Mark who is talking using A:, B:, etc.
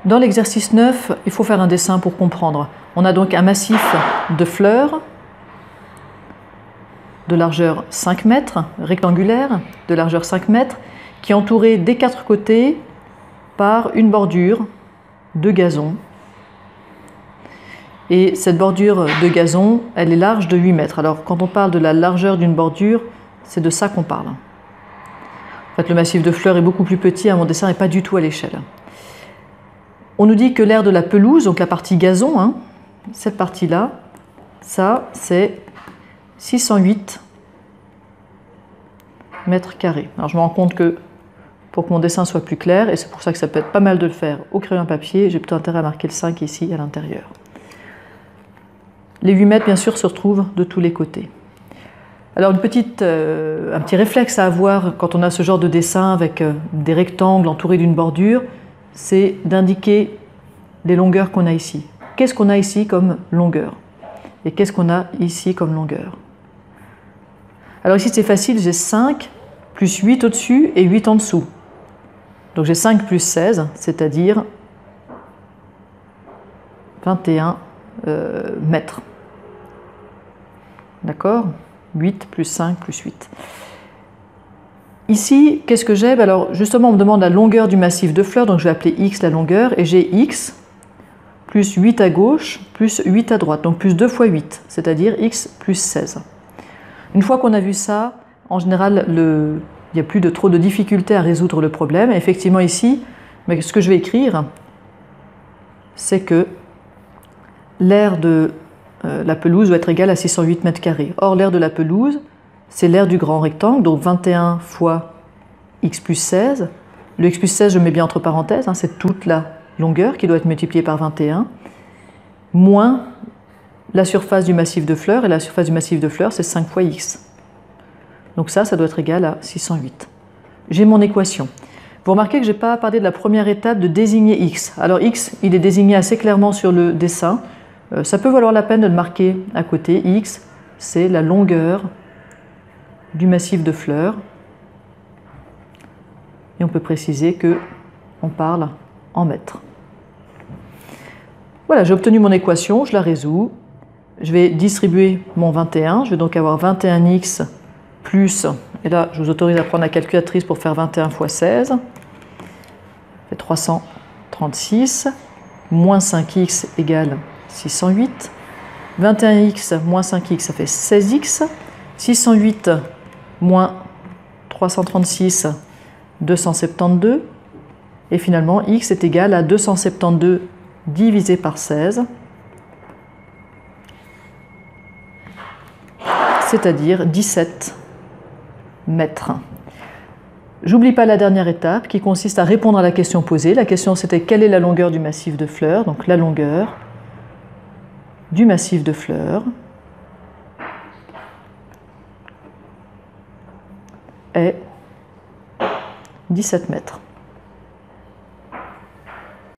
A: Dans l'exercice 9, il faut faire un dessin pour comprendre. On a donc un massif de fleurs de largeur 5 mètres, rectangulaire, de largeur 5 mètres, qui est entouré des 4 côtés par une bordure de gazon. Et cette bordure de gazon, elle est large de 8 mètres. Alors quand on parle de la largeur d'une bordure, c'est de ça qu'on parle. En fait, le massif de fleurs est beaucoup plus petit, mon dessin n'est pas du tout à l'échelle. On nous dit que l'aire de la pelouse, donc la partie gazon, cette partie-là, ça c'est 608 mètres carrés. Alors je me rends compte que pour que mon dessin soit plus clair, et c'est pour ça que ça peut être pas mal de le faire au crayon à papier, j'ai plutôt intérêt à marquer le 5 ici à l'intérieur. Les 8 mètres, bien sûr, se retrouvent de tous les côtés. Alors un petit réflexe à avoir quand on a ce genre de dessin avec des rectangles entourés d'une bordure, c'est d'indiquer les longueurs qu'on a ici. Qu'est-ce qu'on a ici comme longueur? Et qu'est-ce qu'on a ici comme longueur? Alors ici c'est facile, j'ai 5 plus 8 au-dessus et 8 en dessous. Donc j'ai 5 plus 16, c'est-à-dire 21 mètres. D'accord? 8 plus 5 plus 8. Ici, qu'est-ce que j'ai? Alors justement, on me demande la longueur du massif de fleurs, donc je vais appeler x la longueur, et j'ai x plus 8 à gauche, plus 8 à droite, donc plus 2 fois 8, c'est-à-dire x plus 16. Une fois qu'on a vu ça, en général, il n'y a plus trop de difficultés à résoudre le problème. Et effectivement ici, mais ce que je vais écrire, c'est que l'aire de la pelouse doit être égale à 608 mètres carrés. Or, l'aire de la pelouse, c'est l'aire du grand rectangle, donc 21 fois x plus 16. Le x plus 16, je mets bien entre parenthèses, c'est toute la longueur qui doit être multipliée par 21, moins la surface du massif de fleurs, et la surface du massif de fleurs, c'est 5 fois x. Donc ça doit être égal à 608. J'ai mon équation. Vous remarquez que je n'ai pas parlé de la première étape de désigner x. Alors x, il est désigné assez clairement sur le dessin. Ça peut valoir la peine de le marquer à côté. X, c'est la longueur du massif de fleurs. Et on peut préciser qu'on parle en mètres. Voilà, j'ai obtenu mon équation, je la résous. Je vais distribuer mon 21. Je vais donc avoir 21x plus, et là je vous autorise à prendre la calculatrice pour faire 21 fois 16. Ça fait 336. Moins 5x égale 608. 21x moins 5x, ça fait 16x. 608 moins 336, 272. Et finalement, x est égal à 272 divisé par 16, c'est-à-dire 17 mètres. J'oublie pas la dernière étape qui consiste à répondre à la question posée. La question c'était quelle est la longueur du massif de fleurs? Donc la longueur du massif de fleurs est 17 mètres.